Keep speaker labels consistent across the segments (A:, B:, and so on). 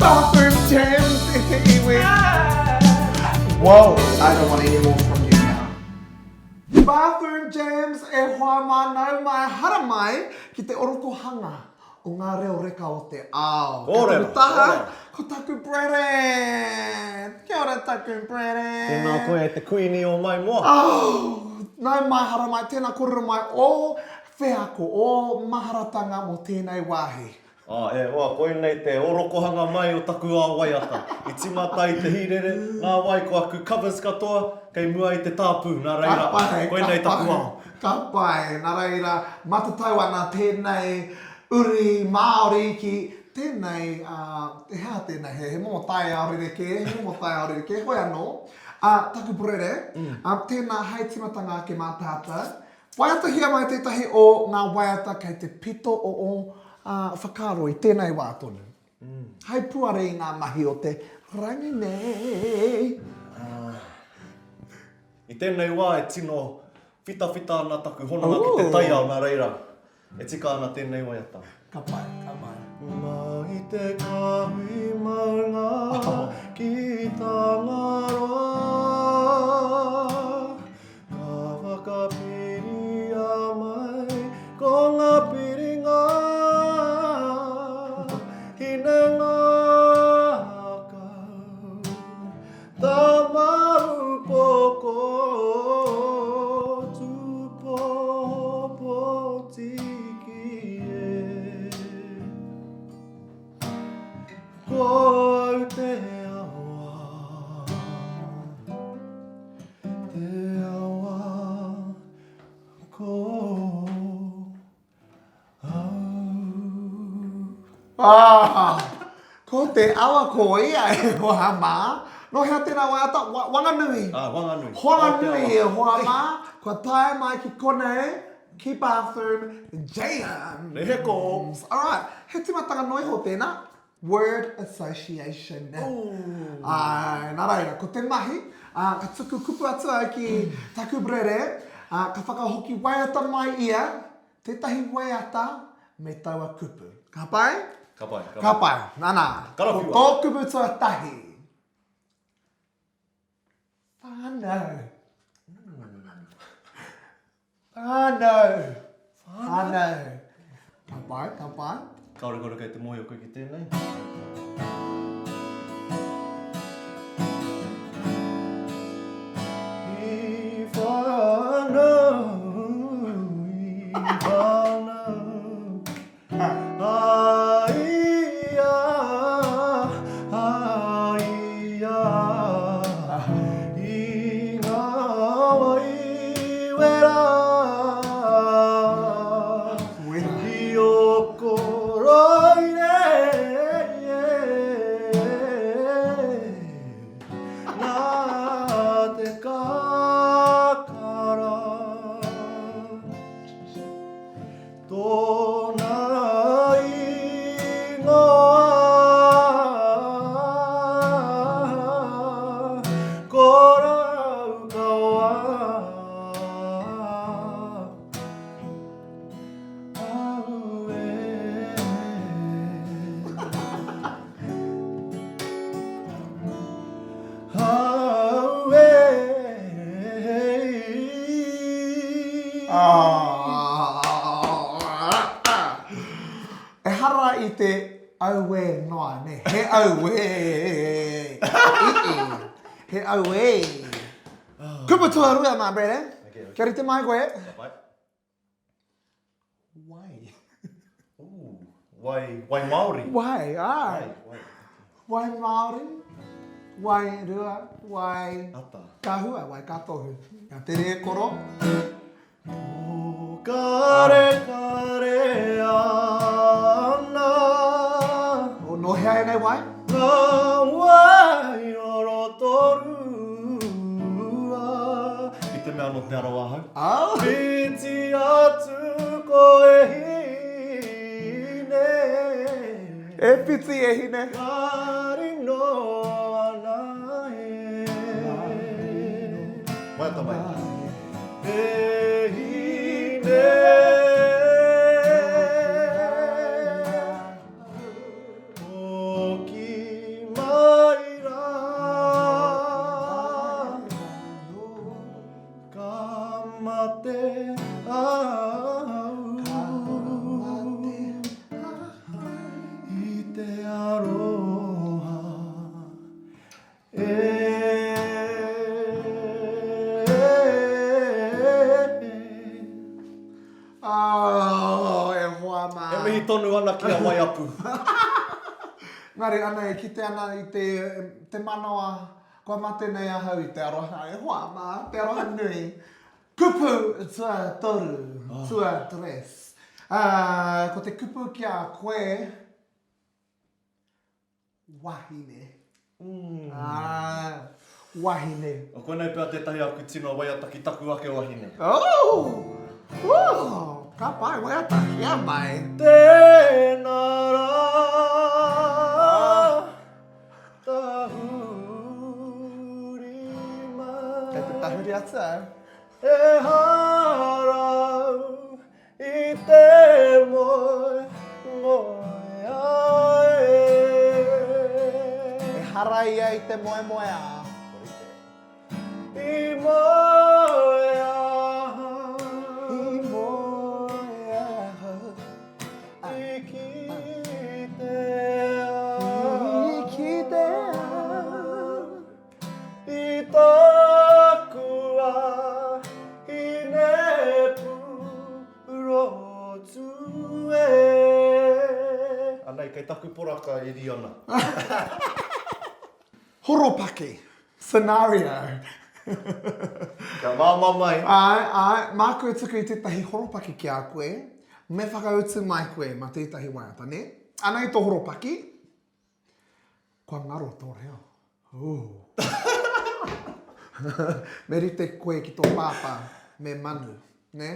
A: Bathroom jams into iwi. Whoa, I don't want any more from you now. Bathroom jams e hoa mānau mai hara mai ki te orokohanga o ngā reo reka o te ao.
B: Kōrero,
A: Ka taha,
B: kōrero.
A: ko taku Brennan. Kia ora taku Brennan.
B: Tēnā koe e te kuini o mai moa.
A: Oh, nau mai hara mai, tēnā korero mai o wheako, o maharatanga mo tēnei wāhi.
B: Koe nei te orokohanga mai o taku a waiata. I timata i te hirere, ngā wai ko aku covers katoa, kei mua i te tāpū, nā reira, koe nei taku ao.
A: Ka pai, nā reira, matatau ana tēnei uri Māori ki tēnei, hea tēnei, he momo tai aore ke, hoi anō. Taku Brere, tēnā hei timatanga ke mātāta. Waiata hia mai tētahi o ngā waiata kei te pito o whakaro i tēnei wā tonu. Hei puare i ngā mahi o te rangi nei.
B: I tēnei wā e tino whita ana taku hononga ki te tai ao nā reira. E tika ana tēnei waiata.
A: Ka pai, ka pai.
B: Mai te kahui maunga ki tangaroa. Ka whakapiri a mai ko ngā piringa. Hine ngā kau tā maru poko tupo potiki e. Ko au te awa, ko
A: Ko te awa ko ia e hoa mā. No hea tēnā waiata, Wanganui.
B: Wanganui.
A: Wanganui e hoa mā. Kua tae mai ki konei, ki bathroom jams.
B: Rehe ko.
A: Alright, he timatanga noi ho tēnā. Word association. Ai, nā reira, ko te mahi, ka tuku kupu atu au ki taku Brere, ka whakahoki waiata mai ia, tētahi waiata me taua kupu. Ka pai?
B: Ka pai.
A: Ka pai, nana.
B: Karawhiua.
A: Ko tō kupu tuatahi. Whānau. Whānau. Ka pai, ka pai.
B: Kaore kore kei te mohi o koe ki tēnei. I whānau,
A: E hara i te auwe noa, ne? He auwe. He auwe. Kupu tua rua mā, Brere. Kia rite mai koe.
B: Wai Māori.
A: Wai, ai. Wai Māori. Wai rua. Wai
B: Ata.
A: kahua. Wai katohu. Ia te re koro.
B: Kare ana.
A: O no hea e nei wai?
B: Ngā wai oro torua. I te mea no te arawa hau.
A: Au.
B: Piti atu ko e hine.
A: E piti e hine.
B: Kari no ana e. Waiata mai. E hine. O ki
A: E hoa mā.
B: E mihi tonu ana ki a Waiapu.
A: Ngari ana e kite ana i te manoa, kua mate nei ahau i te aroha. E hoa mā, te aroha nui. Kupu tua toru, tua tres. Ko te kupu ki a koe, wahine. Wahine.
B: O konei pēr tētahi aku tino waiata ki taku ake wahine.
A: Ka pai, waiata, ia mai.
B: Tēnā rā, tahuri mai.
A: Kei te tahuri ata.
B: E harau i te moe ai.
A: E harai ai te moe moe a.
B: I moe aha.
A: I moe a.
B: I ki te
A: I ki te a.
B: I taku a I ne purotu e. Anei, kei taku poraka e ri ana.
A: Horopaki. Scenario.
B: Ka māma mai.
A: Māku e tuku i tētahi horopaki ki a koe, me whakautu mai koe ma tētahi waiata, ne? Ana i tō horopaki, kua ngaro tō reo. Me rite koe ki tō pāpā, me manu, ne?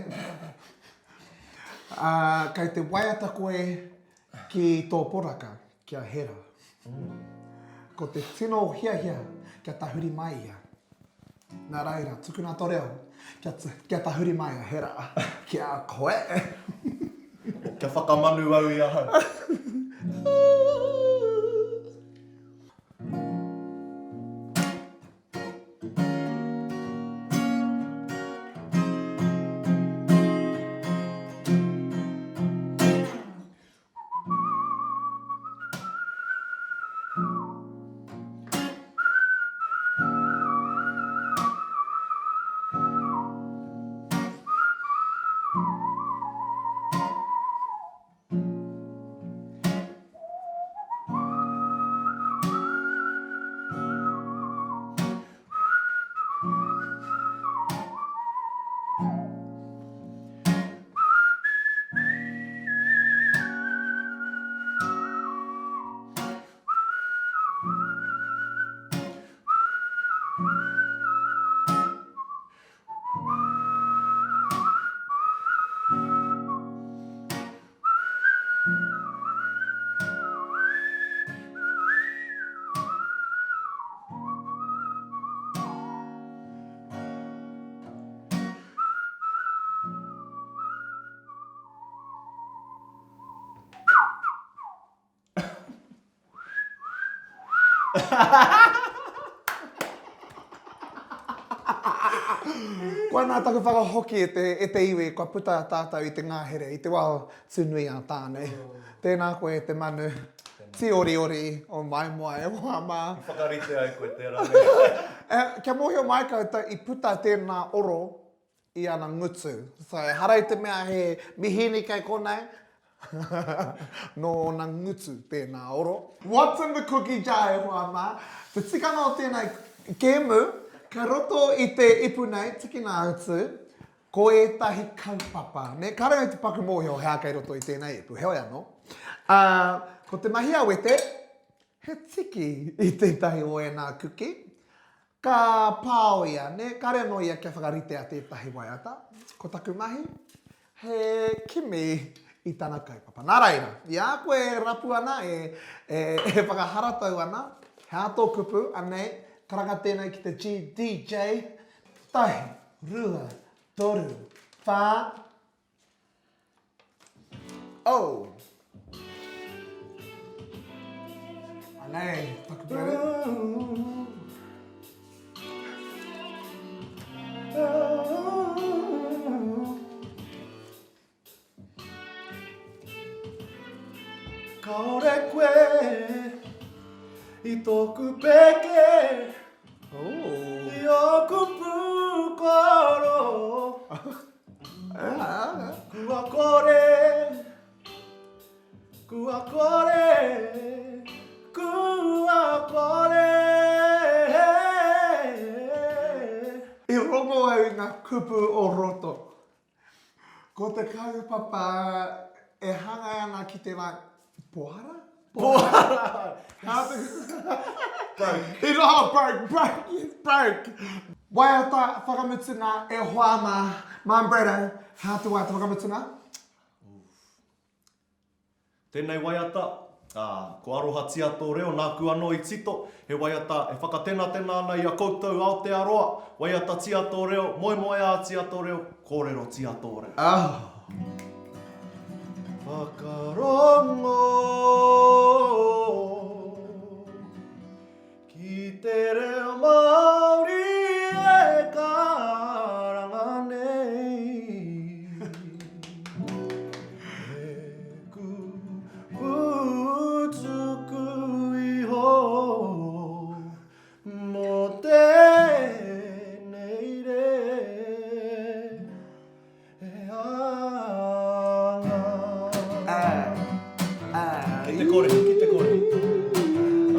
A: Kei te waiata koe ki tō poraka, kia hera. Ko te tino hia, kia tahuri mai ia. Nā reira, tukuna tō reo, kia tahuri mai ia hera, kia koe.
B: Kia whakamanu au i ahau.
A: Koe nā taku whakahoki e te iwi, kua puta tātou i te ngahere, i te wao tūnui a tānei. Tēnā koe te manu, ti ori o mai moa e hoa mā.
B: Whakarite ai koe tērā nei.
A: Kia mohio mai kauta i puta tēnā oro i ana ngutu. So, harai te mea he mihini kai konei, no na ngutu tēnā oro. What's in the cookie jar e hoa mā? Te tikanga o tēnei kēmu, ka roto i te ipu nei, tiki nā utu, ko ētahi kaupapa. Ne, karangai te paku mōhio hea kei roto i tēnei ipu, heo anō. Ko te mahi awete, he tiki i tētahi o e nā kuki. Ka pāo ia, ne, kare no ia kia whakarite a tētahi waiata. Ko taku mahi, he kimi i tāna kaupapa. Nā reira, ia koe rapu ana e whakaharatau ana, he ato kupu, anei, karanga tēnei ki te DJ, tahi, rua, toru, whā, oh. Anei, taku pere.
B: Kaore koe I tōku peke
A: Oh.
B: I oku pūkoro Kua kore Kua kore Kua kore
A: I rongo ai ngā kupu o roto. Ko te kaupapa e hanga ana ki te wā pohara?
B: Pohara!
A: I roho, broke. Waiata whakamutunga e hoa ma umbrella. Hātu waiata whakamutunga?
B: Tēnei waiata, ko aroha tia tō reo, nāku anō I tito, he waiata e whakatena ana I a koutou Aotearoa, waiata tia tō reo, moe a tia tō reo, kōrero tia tō reo. Whakarongo ki te reo Māori e karanga nei. Putuku iho mo tēnei re e anga. Ki te kore.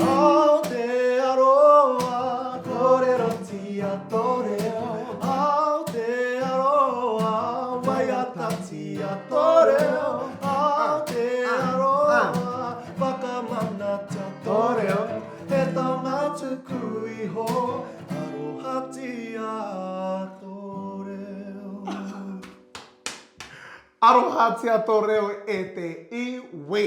B: Aotearoa, kōrero tia tō reo. Aotearoa, waiata tia tō reo. Aotearoa, whakamanata tō reo. He taunga tuku iho, aroha tia tō reo.
A: Aroha tia tō reo e te iwi.